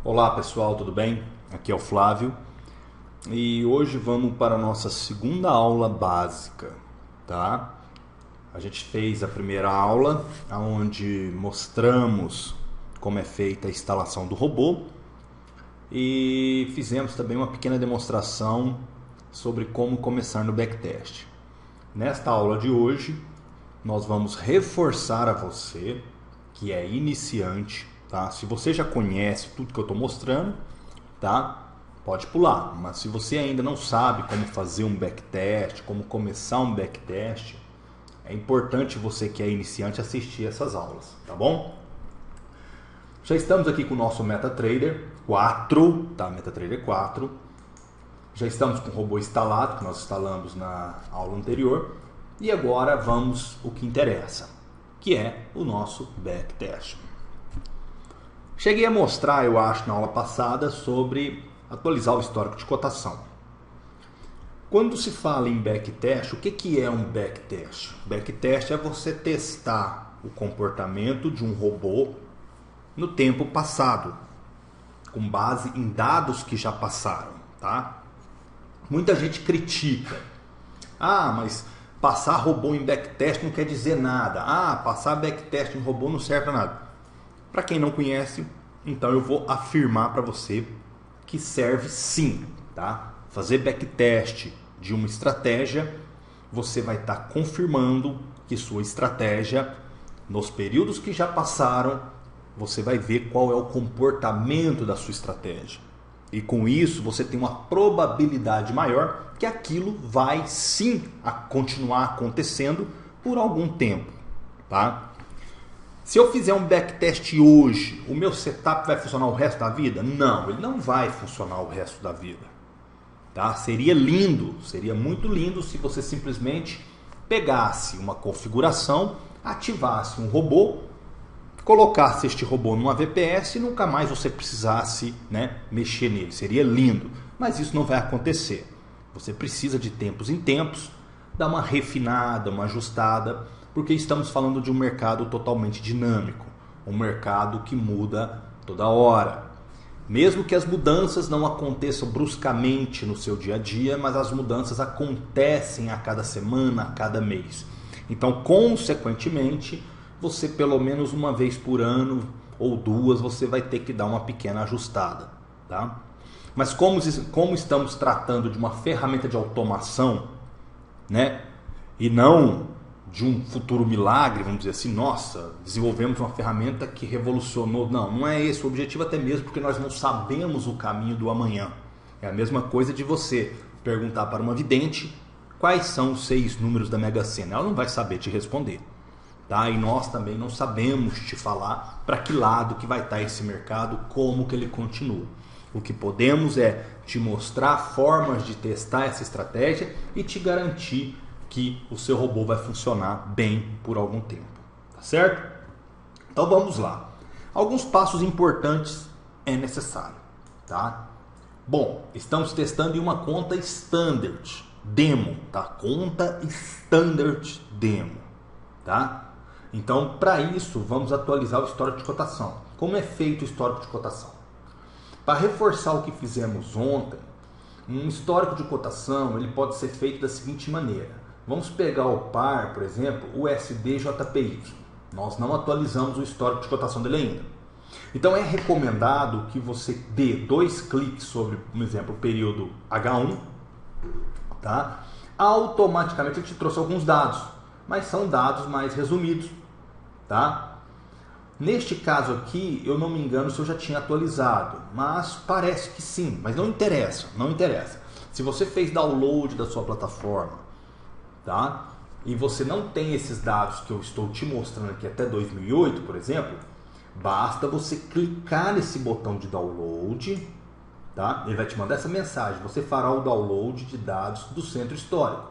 Olá pessoal, tudo bem? Aqui é o Flávio e hoje vamos para a nossa segunda aula básica, tá? A gente fez a primeira aula onde mostramos como é feita a instalação do robô e fizemos também uma pequena demonstração sobre como começar no backtest. Nesta aula de hoje nós vamos reforçar a você que é iniciante, tá? Se você já conhece tudo que eu estou mostrando, tá? Pode pular, mas se você ainda não sabe como fazer um backtest, como começar um backtest, é importante você que é iniciante assistir essas aulas, tá bom? Já estamos aqui com o nosso MetaTrader 4, tá? MetaTrader 4. Já estamos com o robô instalado, que nós instalamos na aula anterior. E agora vamos ao que interessa, que é o nosso backtest. Cheguei a mostrar, eu acho, na aula passada sobre atualizar o histórico de cotação. Quando se fala em backtest, o que é um backtest? Backtest é você testar o comportamento de um robô no tempo passado, com base em dados que já passaram, tá? Muita gente critica. Ah, mas passar robô em backtest não quer dizer nada. Ah, passar backtest em robô não serve para nada. Para quem não conhece, então eu vou afirmar para você que serve sim, tá? Fazer backtest de uma estratégia, você vai estar confirmando que sua estratégia, nos períodos que já passaram, você vai ver qual é o comportamento da sua estratégia. E com isso você tem uma probabilidade maior que aquilo vai sim continuar acontecendo por algum tempo, tá? Se eu fizer um backtest hoje, o meu setup vai funcionar o resto da vida? Não, ele não vai funcionar o resto da vida. Tá? Seria lindo, seria muito lindo se você simplesmente pegasse uma configuração, ativasse um robô, colocasse este robô numa VPS e nunca mais você precisasse, né, mexer nele. Seria lindo, mas isso não vai acontecer. Você precisa de tempos em tempos dar uma refinada, uma ajustada, porque estamos falando de um mercado totalmente dinâmico, um mercado que muda toda hora. Mesmo que as mudanças não aconteçam bruscamente no seu dia a dia, mas as mudanças acontecem a cada semana, a cada mês. Então, consequentemente, você pelo menos uma vez por ano ou duas, você vai ter que dar uma pequena ajustada, tá? Mas como estamos tratando de uma ferramenta de automação, né, e não de um futuro milagre, vamos dizer assim, nossa, desenvolvemos uma ferramenta que revolucionou. Não é esse o objetivo, até mesmo porque nós não sabemos o caminho do amanhã. É a mesma coisa de você perguntar para uma vidente quais são os 6 números da Mega Sena. Ela não vai saber te responder, tá? E nós também não sabemos te falar para que lado que vai estar esse mercado, como que ele continua. O que podemos é te mostrar formas de testar essa estratégia e te garantir que o seu robô vai funcionar bem por algum tempo, tá certo? Então vamos lá. Alguns passos importantes é necessário, tá? Bom, estamos testando em uma conta standard demo, tá? Conta standard demo, tá? Então, para isso, vamos atualizar o histórico de cotação. Como é feito o histórico de cotação? Para reforçar o que fizemos ontem, um histórico de cotação ele pode ser feito da seguinte maneira. Vamos pegar o par, por exemplo, USD/JPY. Nós não atualizamos o histórico de cotação dele ainda. Então é recomendado que você dê 2 cliques sobre, por exemplo, o período H1, tá? Automaticamente ele te trouxe alguns dados, mas são dados mais resumidos, tá? Neste caso aqui, eu não me engano se eu já tinha atualizado, mas parece que sim, mas não interessa, não interessa. Se você fez download da sua plataforma, tá? E você não tem esses dados que eu estou te mostrando aqui até 2008, por exemplo, basta você clicar nesse botão de download, tá? Ele vai te mandar essa mensagem, você fará o download de dados do centro histórico,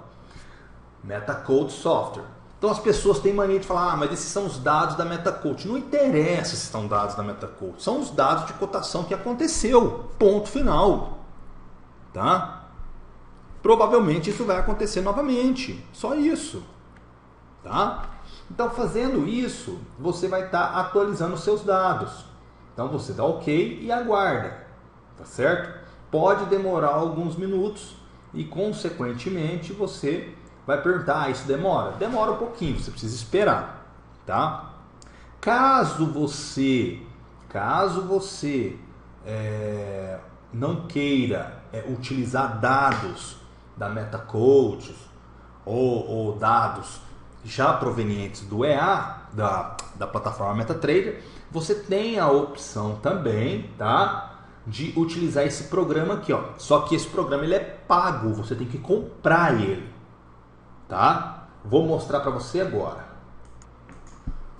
MetaCode Software. Então as pessoas têm mania de falar, mas esses são os dados da MetaCode. Não interessa se são dados da MetaCode, são os dados de cotação que aconteceu, ponto final, tá? Provavelmente isso vai acontecer novamente, só isso, tá? Então, fazendo isso, você vai estar atualizando os seus dados. Então você dá OK e aguarda, tá certo? Pode demorar alguns minutos e consequentemente você vai perguntar, isso demora? Demora um pouquinho, você precisa esperar, tá? Caso você não queira utilizar dados da MetaCoach ou dados já provenientes do EA, da plataforma MetaTrader, você tem a opção também, tá, de utilizar esse programa aqui, ó. Só que esse programa ele é pago, você tem que comprar ele, tá? Vou mostrar para você agora.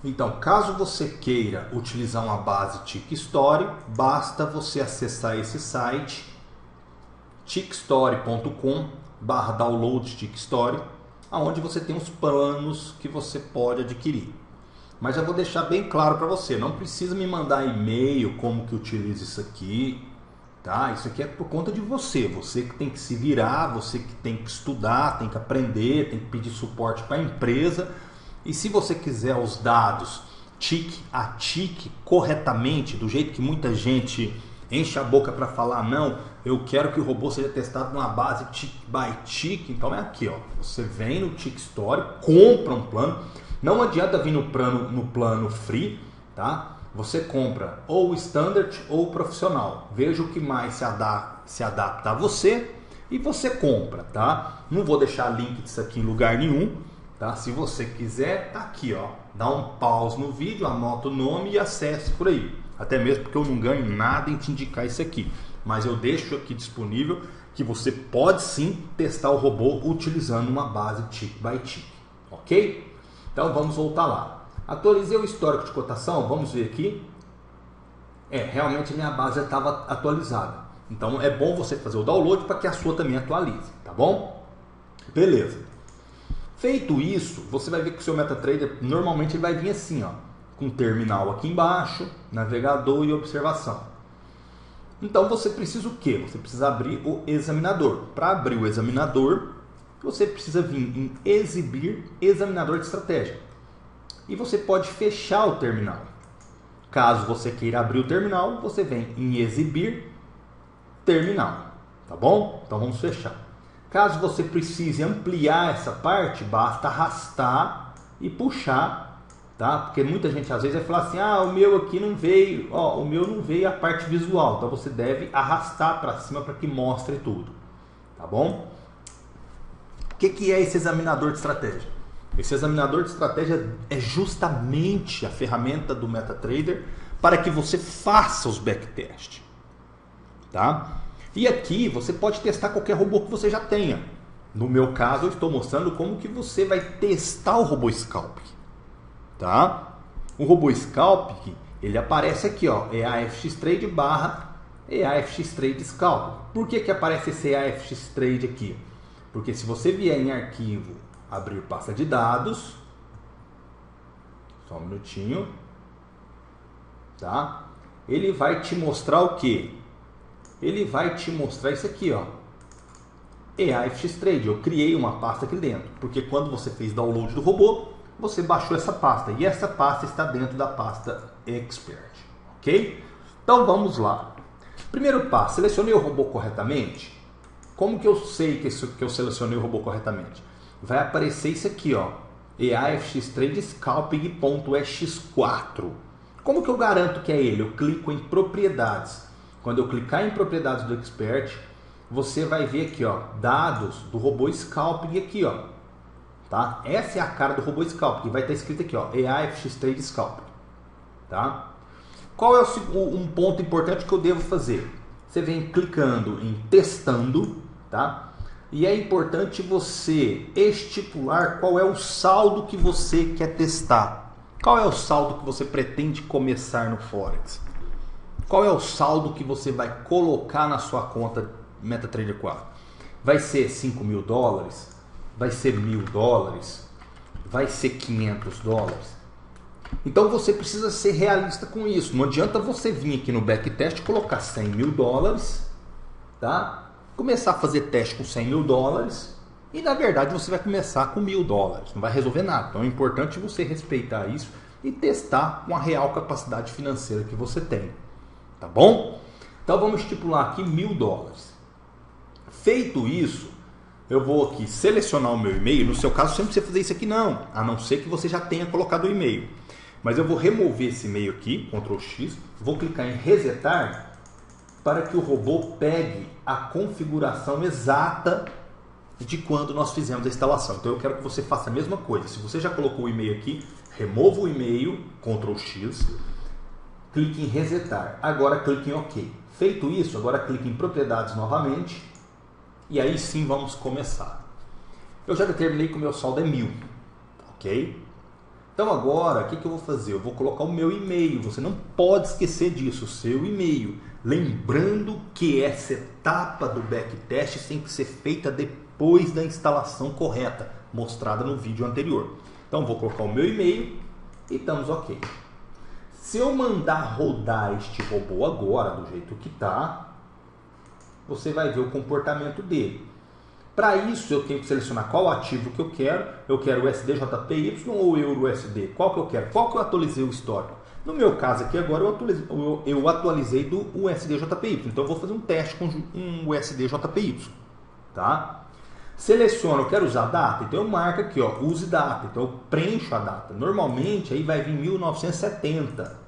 Então, caso você queira utilizar uma base TickStory, basta você acessar esse site tickstory.com/download TickStory, onde você tem os planos que você pode adquirir. Mas eu vou deixar bem claro para você, não precisa me mandar e-mail como que utiliza isso aqui, tá? Isso aqui é por conta de você que tem que se virar, você que tem que estudar, tem que aprender, tem que pedir suporte para a empresa. E se você quiser os dados tick a tick corretamente, do jeito que muita gente enche a boca para falar, não, eu quero que o robô seja testado numa base tick by tick, então é aqui, ó. Você vem no TickStory, compra um plano, não adianta vir no plano free, tá? Você compra ou o standard ou o profissional, veja o que mais se adapta a você e você compra, tá? Não vou deixar link disso aqui em lugar nenhum, tá? Se você quiser, tá aqui, ó. Dá um pause no vídeo, anota o nome e acesse por aí. Até mesmo porque eu não ganho nada em te indicar isso aqui. Mas eu deixo aqui disponível que você pode sim testar o robô utilizando uma base tick by tick. Ok? Então vamos voltar lá. Atualizei o histórico de cotação, vamos ver aqui. Realmente a minha base estava atualizada. Então é bom você fazer o download para que a sua também atualize, tá bom? Beleza. Feito isso, você vai ver que o seu MetaTrader normalmente ele vai vir assim, ó, com terminal aqui embaixo, navegador e observação. Então você precisa o quê? Você precisa abrir o examinador. Para abrir o examinador, você precisa vir em exibir examinador de estratégia. E você pode fechar o terminal. Caso você queira abrir o terminal, você vem em exibir terminal, tá bom? Então vamos fechar. Caso você precise ampliar essa parte, basta arrastar e puxar, tá? Porque muita gente às vezes vai falar assim, o meu aqui não veio, o meu não veio a parte visual. Então você deve arrastar para cima para que mostre tudo, tá bom? O que é esse examinador de estratégia? Esse examinador de estratégia é justamente a ferramenta do MetaTrader para que você faça os backtests, tá? E aqui você pode testar qualquer robô que você já tenha. No meu caso, eu estou mostrando como que você vai testar o robô Scalp, tá? O robô Scalp, ele aparece aqui, ó, EAFX-Trade / EAFX-Trade Scalp. Por que aparece esse EAFX-Trade aqui? Porque se você vier em arquivo, abrir pasta de dados, só um minutinho, tá? Ele vai te mostrar o quê? Ele vai te mostrar isso aqui, ó, EAFX-Trade. Eu criei uma pasta aqui dentro, porque quando você fez download do robô, você baixou essa pasta, e essa pasta está dentro da pasta Expert, ok? Então vamos lá. Primeiro passo, selecionei o robô corretamente? Como que eu sei que eu selecionei o robô corretamente? Vai aparecer isso aqui, ó, EAFX-Trade Scalping.ex4. Como que eu garanto que é ele? Eu clico em propriedades. Quando eu clicar em propriedades do Expert, você vai ver aqui, ó, dados do robô Scalping aqui, ó, tá? Essa é a cara do robô Scalping, vai estar escrito aqui, ó, EAFX-Trade Scalping, tá? Qual é um ponto importante que eu devo fazer? Você vem clicando em testando, tá? E é importante você estipular qual é o saldo que você quer testar. Qual é o saldo que você pretende começar no Forex? Qual é o saldo que você vai colocar na sua conta MetaTrader 4? Vai ser $5.000? Vai ser $1.000? Vai ser $500? Então você precisa ser realista com isso. Não adianta você vir aqui no backtest e colocar $100.000, tá? Começar a fazer teste com $100.000 e na verdade você vai começar com $1.000. Não vai resolver nada. Então é importante você respeitar isso e testar com a real capacidade financeira que você tem. tá bom? Então vamos estipular aqui $1.000. Feito isso, eu vou aqui selecionar o meu e-mail. No seu caso, você não precisa fazer isso aqui não, a não ser que você já tenha colocado o e-mail. Mas eu vou remover esse e-mail aqui, Ctrl X, vou clicar em resetar para que o robô pegue a configuração exata de quando nós fizemos a instalação. Então eu quero que você faça a mesma coisa. Se você já colocou o e-mail aqui, remova o e-mail, Ctrl X, clique em resetar. Agora clique em OK. Feito isso, agora clique em propriedades novamente e aí sim vamos começar. Eu já determinei que o meu saldo é 1.000, ok? Então agora, o que eu vou fazer? Eu vou colocar o meu e-mail. Você não pode esquecer disso, o seu e-mail. Lembrando que essa etapa do backtest tem que ser feita depois da instalação correta, mostrada no vídeo anterior. Então vou colocar o meu e-mail e estamos ok. Se eu mandar rodar este robô agora, do jeito que está, você vai ver o comportamento dele. Para isso eu tenho que selecionar qual ativo que eu quero. Eu quero o USD-JPY ou o EURUSD? Qual que eu quero? Qual que eu atualizei o histórico? No meu caso aqui agora eu atualizei do USD-JPY. Então eu vou fazer um teste com um USD-JPY. Tá? Seleciono, eu quero usar data. Então eu marco aqui, ó, use data. Então eu preencho a data. Normalmente aí vai vir 1970.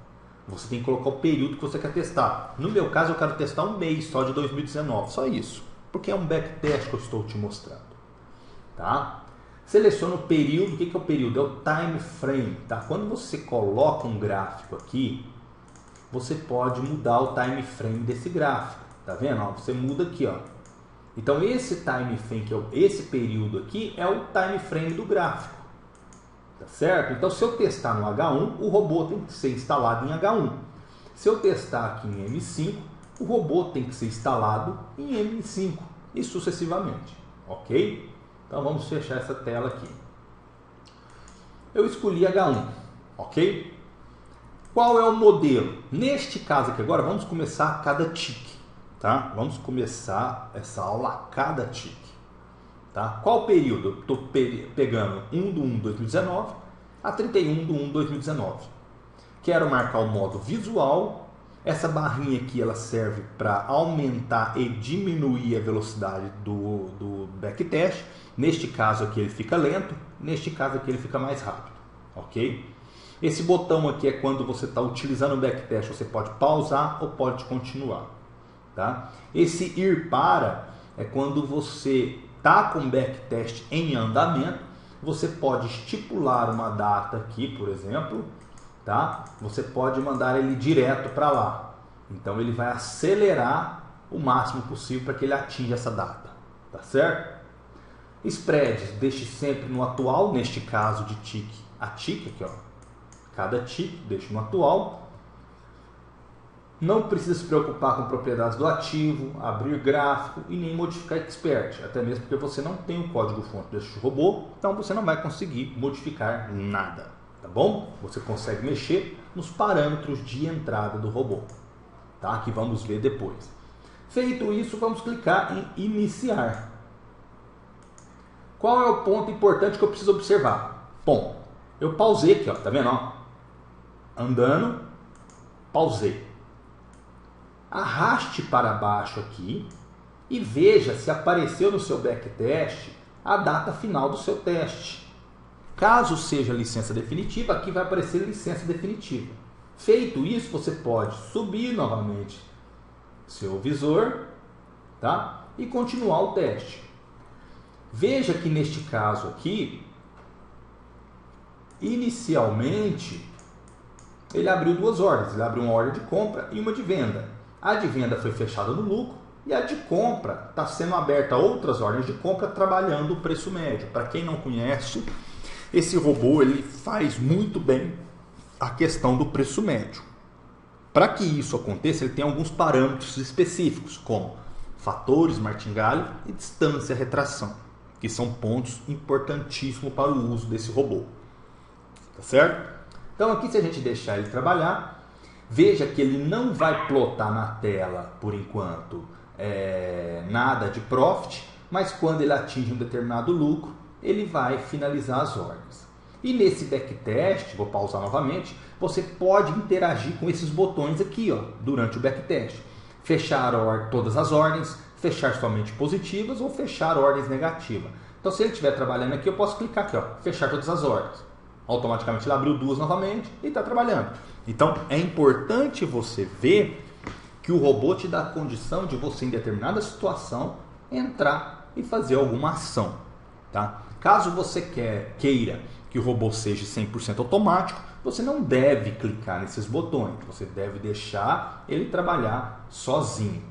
Você tem que colocar o período que você quer testar. No meu caso eu quero testar um mês só de 2019. Só isso. Porque é um backtest que eu estou te mostrando, tá? Seleciona o período. O que é o período? É o time frame, tá? Quando você coloca um gráfico aqui, você pode mudar o time frame desse gráfico, tá vendo? Ó, você muda aqui, ó. Então esse time frame, esse período aqui, é o time frame do gráfico, tá certo? Então se eu testar no H1, o robô tem que ser instalado em H1. Se eu testar aqui em M5, o robô tem que ser instalado em M5 e sucessivamente, ok? Então vamos fechar essa tela aqui. Eu escolhi H1, ok? Qual é o modelo? Neste caso aqui agora, vamos começar a cada tique, tá? Vamos começar essa aula a cada tique, tá? Qual período? Eu estou pegando 1/1/2019 a 31/1/2019. Quero marcar o modo visual. Essa barrinha aqui ela serve para aumentar e diminuir a velocidade do backtest. Neste caso aqui ele fica lento, neste caso aqui ele fica mais rápido, ok? Esse botão aqui é quando você está utilizando o backtest, você pode pausar ou pode continuar, tá? Esse ir para é quando você está com o backtest em andamento, você pode estipular uma data aqui, por exemplo, tá? Você pode mandar ele direto para lá. Então ele vai acelerar o máximo possível para que ele atinja essa data, tá certo? Spreads, deixe sempre no atual, neste caso de tique a tique, aqui ó, cada tique deixe no atual. Não precisa se preocupar com propriedades do ativo, abrir gráfico e nem modificar expert, até mesmo porque você não tem o código-fonte deste robô, então você não vai conseguir modificar nada, tá bom? Você consegue mexer nos parâmetros de entrada do robô, tá? Que vamos ver depois. Feito isso, vamos clicar em iniciar. Qual é o ponto importante que eu preciso observar? Bom, eu pausei aqui, ó, tá vendo? Ó? Andando, pausei. Arraste para baixo aqui e veja se apareceu no seu backtest a data final do seu teste. Caso seja licença definitiva, aqui vai aparecer licença definitiva. Feito isso, você pode subir novamente seu visor, tá? E continuar o teste. Veja que neste caso aqui, inicialmente, ele abriu duas ordens. Ele abriu uma ordem de compra e uma de venda. A de venda foi fechada no lucro e a de compra está sendo aberta outras ordens de compra trabalhando o preço médio. Para quem não conhece, esse robô ele faz muito bem a questão do preço médio. Para que isso aconteça, ele tem alguns parâmetros específicos, como fatores martingale e distância retração, que são pontos importantíssimos para o uso desse robô. Tá certo? Então aqui, se a gente deixar ele trabalhar, veja que ele não vai plotar na tela, por enquanto, nada de profit, mas quando ele atinge um determinado lucro, ele vai finalizar as ordens. E nesse backtest, vou pausar novamente, você pode interagir com esses botões aqui, ó, durante o backtest. Fechar todas as ordens, fechar somente positivas ou fechar ordens negativas. Então, se ele estiver trabalhando aqui, eu posso clicar aqui, ó, fechar todas as ordens. Automaticamente ele abriu duas novamente e está trabalhando. Então, é importante você ver que o robô te dá a condição de você, em determinada situação, entrar e fazer alguma ação. Tá? Caso você queira que o robô seja 100% automático, você não deve clicar nesses botões. Você deve deixar ele trabalhar sozinho.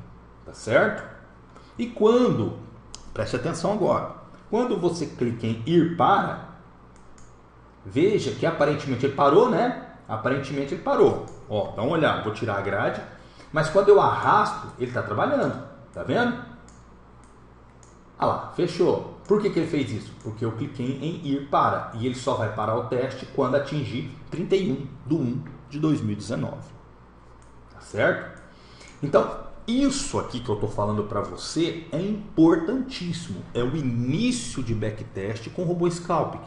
Tá certo? E quando, preste atenção agora, quando você clica em ir para, veja que aparentemente ele parou, né? Aparentemente ele parou. Ó, dá uma olhada, vou tirar a grade. Mas quando eu arrasto, ele está trabalhando. Tá vendo? Ah lá, fechou. Por que ele fez isso? Porque eu cliquei em ir para. E ele só vai parar o teste quando atingir 31/1/2019. Tá certo? Então, isso aqui que eu estou falando para você é importantíssimo. É o início de backtest com o robô Scalping.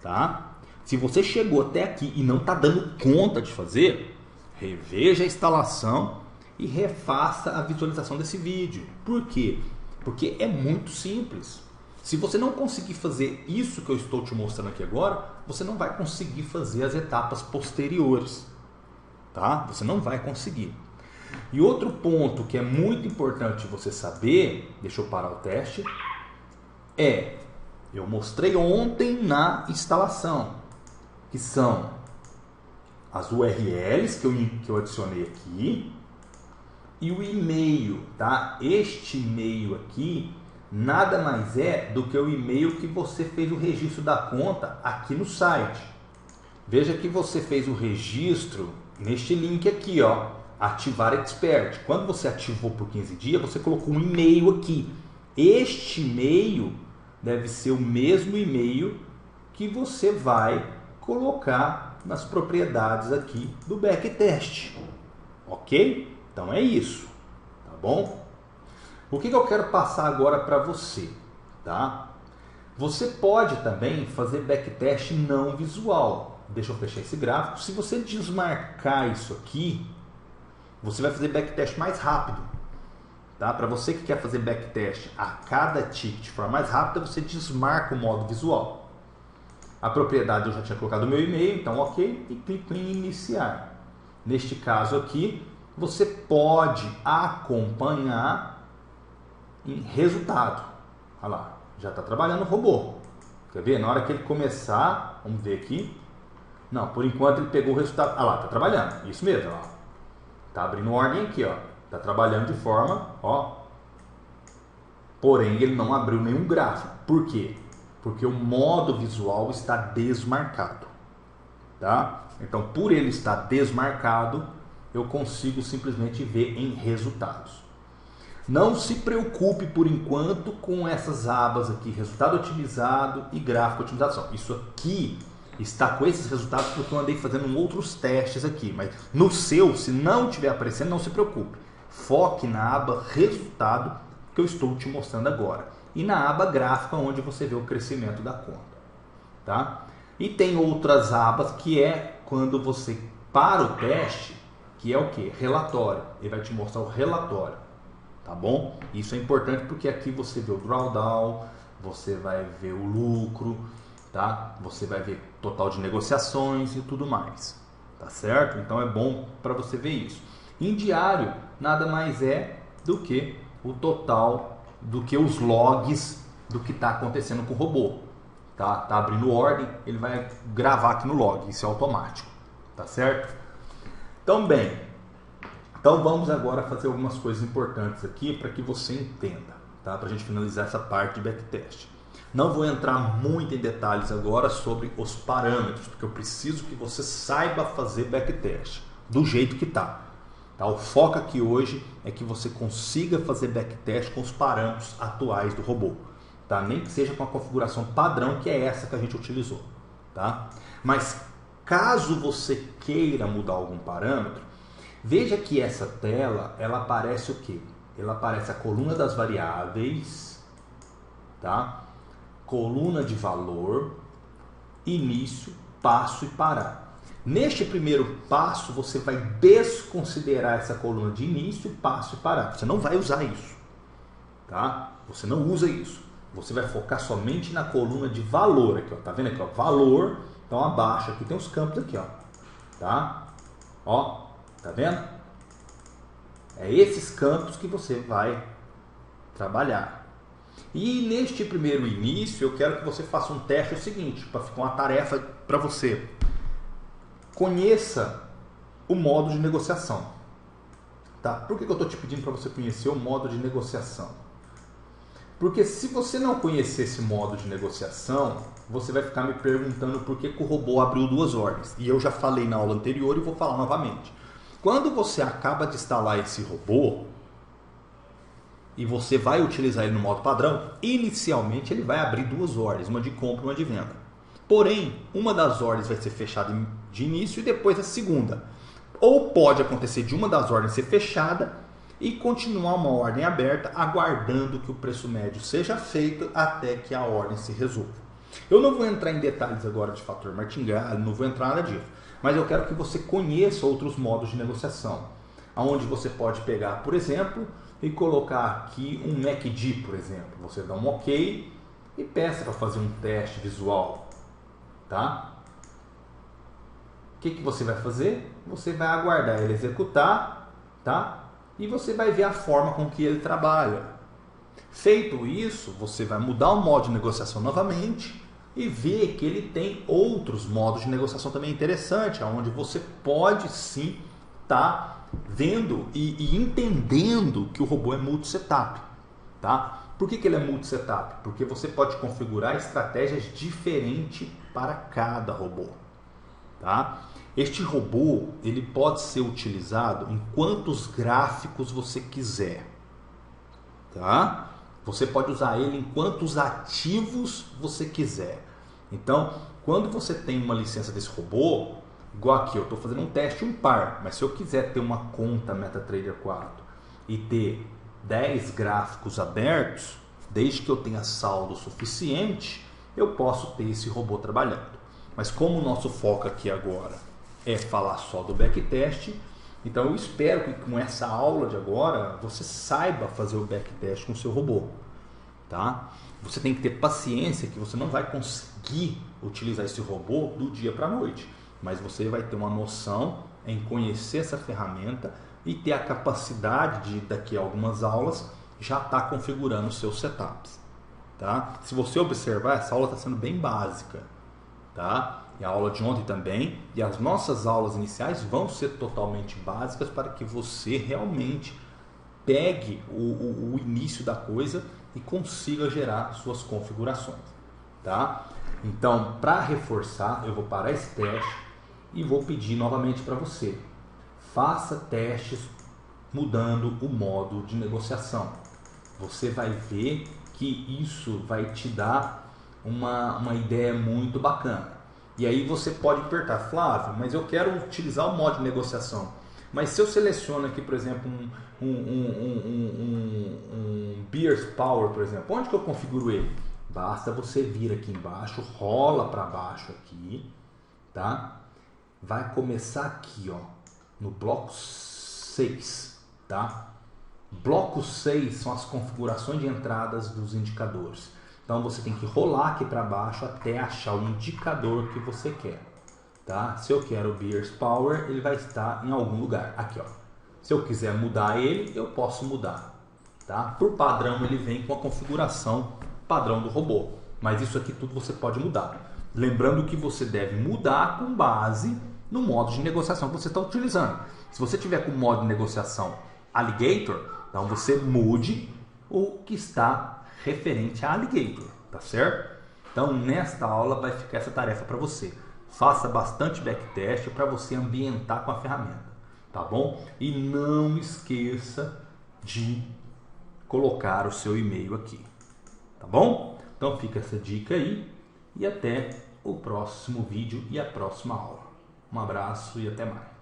Tá? Se você chegou até aqui e não está dando conta de fazer, reveja a instalação e refaça a visualização desse vídeo. Por quê? Porque é muito simples. Se você não conseguir fazer isso que eu estou te mostrando aqui agora, você não vai conseguir fazer as etapas posteriores. Tá? Você não vai conseguir. E outro ponto que é muito importante você saber, deixa eu parar o teste, eu mostrei ontem na instalação, que são as URLs que eu adicionei aqui e o e-mail, tá? Este e-mail aqui nada mais é do que o e-mail que você fez o registro da conta aqui no site. Veja que você fez o registro neste link aqui, ó, ativar expert. Quando você ativou por 15 dias, você colocou um e-mail aqui. Este e-mail deve ser o mesmo e-mail que você vai colocar nas propriedades aqui do backtest. Ok? Então é isso. Tá bom? O que eu quero passar agora para você? Tá? Você pode também fazer backtest não visual. Deixa eu fechar esse gráfico. Se você desmarcar isso aqui, você vai fazer backtest mais rápido. Tá? Para você que quer fazer backtest a cada ticket de forma mais rápida, você desmarca o modo visual. A propriedade eu já tinha colocado o meu e-mail, então ok, e clico em iniciar. Neste caso aqui, você pode acompanhar em resultado. Olha lá, já está trabalhando o robô. Quer ver? Na hora que ele começar, vamos ver aqui. Não, por enquanto ele pegou o resultado. Ah lá, está trabalhando. Isso mesmo, ó. Tá abrindo ordem aqui, ó. Tá trabalhando de forma, ó. Porém, ele não abriu nenhum gráfico. Por quê? Porque o modo visual está desmarcado. Tá? Então, por ele estar desmarcado, eu consigo simplesmente ver em resultados. Não se preocupe por enquanto com essas abas aqui, resultado otimizado e gráfico otimização. Isso aqui está com esses resultados porque eu andei fazendo outros testes aqui, mas no seu, se não estiver aparecendo, não se preocupe. Foque na aba resultado que eu estou te mostrando agora e na aba gráfica onde você vê o crescimento da conta, tá? E tem outras abas que é quando você para o teste, que é o que? Relatório. Ele vai te mostrar o relatório, tá bom? Isso é importante porque aqui você vê o drawdown, você vai ver o lucro, tá? Você vai ver total de negociações e tudo mais, tá certo? Então é bom para você ver isso. Em diário, nada mais é do que o total, do que os logs do que está acontecendo com o robô. Tá abrindo ordem, ele vai gravar aqui no log, isso é automático, tá certo? Então bem, então vamos agora fazer algumas coisas importantes aqui para que você entenda, tá? Para a gente finalizar essa parte de backtest. Não vou entrar muito em detalhes agora sobre os parâmetros, porque eu preciso que você saiba fazer backtest do jeito que está. Tá? O foco aqui hoje é que você consiga fazer backtest com os parâmetros atuais do robô. Tá? Nem que seja com a configuração padrão, que é essa que a gente utilizou. Tá? Mas caso você queira mudar algum parâmetro, veja que essa tela, ela aparece o quê? Ela aparece a coluna das variáveis, tá? Coluna de valor início, passo e parar. Neste primeiro passo, você vai desconsiderar essa coluna de início, passo e parar. Você não vai usar isso, tá? Você não usa isso. Você vai focar somente na coluna de valor aqui, ó. Tá vendo aqui, ó? Valor. Então abaixo aqui tem os campos aqui, ó. Tá? Ó, tá vendo? É esses campos que você vai trabalhar. E neste primeiro início, eu quero que você faça um teste o seguinte, para ficar uma tarefa para você. Conheça o modo de negociação. Tá? Por que eu estou te pedindo para você conhecer o modo de negociação? Porque se você não conhecer esse modo de negociação, você vai ficar me perguntando por que o robô abriu duas ordens. E eu já falei na aula anterior e vou falar novamente. Quando você acaba de instalar esse robô e você vai utilizar ele no modo padrão, inicialmente ele vai abrir duas ordens, uma de compra e uma de venda. Porém, uma das ordens vai ser fechada de início e depois a segunda. Ou pode acontecer de uma das ordens ser fechada e continuar uma ordem aberta, aguardando que o preço médio seja feito até que a ordem se resolva. Eu não vou entrar em detalhes agora de fator martingale, não vou entrar nada disso, mas eu quero que você conheça outros modos de negociação, onde você pode pegar, por exemplo, e colocar aqui um MACD, por exemplo. Você dá um OK e peça para fazer um teste visual, tá? O que você vai fazer? Você vai aguardar ele executar, tá? E você vai ver a forma com que ele trabalha. Feito isso, você vai mudar o modo de negociação novamente e ver que ele tem outros modos de negociação também interessantes, onde você pode sim estar vendo e entendendo que o robô é multi-setup. Tá? Por que ele é multi-setup? Porque você pode configurar estratégias diferentes para cada robô. Tá? Este robô ele pode ser utilizado em quantos gráficos você quiser, tá? Você pode usar ele em quantos ativos você quiser. Então, quando você tem uma licença desse robô, igual aqui, eu estou fazendo um teste um par, mas se eu quiser ter uma conta MetaTrader 4 e ter 10 gráficos abertos, desde que eu tenha saldo suficiente, eu posso ter esse robô trabalhando. Mas como o nosso foco aqui agora é falar só do backtest, então eu espero que com essa aula de agora você saiba fazer o backtest com o seu robô, tá? Você tem que ter paciência que você não vai conseguir utilizar esse robô do dia para a noite, mas você vai ter uma noção em conhecer essa ferramenta e ter a capacidade de daqui a algumas aulas já estar configurando os seus setups, tá? Se você observar, essa aula está sendo bem básica, tá? E a aula de ontem também, e as nossas aulas iniciais vão ser totalmente básicas para que você realmente pegue o início da coisa e consiga gerar suas configurações, tá? Então, para reforçar, eu vou parar esse teste e vou pedir novamente para você, faça testes mudando o modo de negociação. Você vai ver que isso vai te dar uma ideia muito bacana. E aí você pode apertar, Flávio, mas eu quero utilizar o modo de negociação. Mas se eu seleciono aqui, por exemplo, um Bears Power, por exemplo, onde que eu configuro ele? Basta você vir aqui embaixo, rola para baixo aqui, tá? Vai começar aqui, ó, no bloco 6, tá? Bloco 6 são as configurações de entradas dos indicadores. Então você tem que rolar aqui para baixo até achar o indicador que você quer, tá? Se eu quero o Bears Power, ele vai estar em algum lugar, aqui, ó. Se eu quiser mudar ele, eu posso mudar, tá? Por padrão ele vem com a configuração padrão do robô, mas isso aqui tudo você pode mudar. Lembrando que você deve mudar com base no modo de negociação que você está utilizando. Se você tiver com o modo de negociação Alligator, então você mude o que está referente a Alligator, tá certo? Então nesta aula vai ficar essa tarefa para você. Faça bastante backtest para você ambientar com a ferramenta, tá bom? E não esqueça de colocar o seu e-mail aqui, tá bom? Então fica essa dica aí e até o próximo vídeo e a próxima aula. Um abraço e até mais.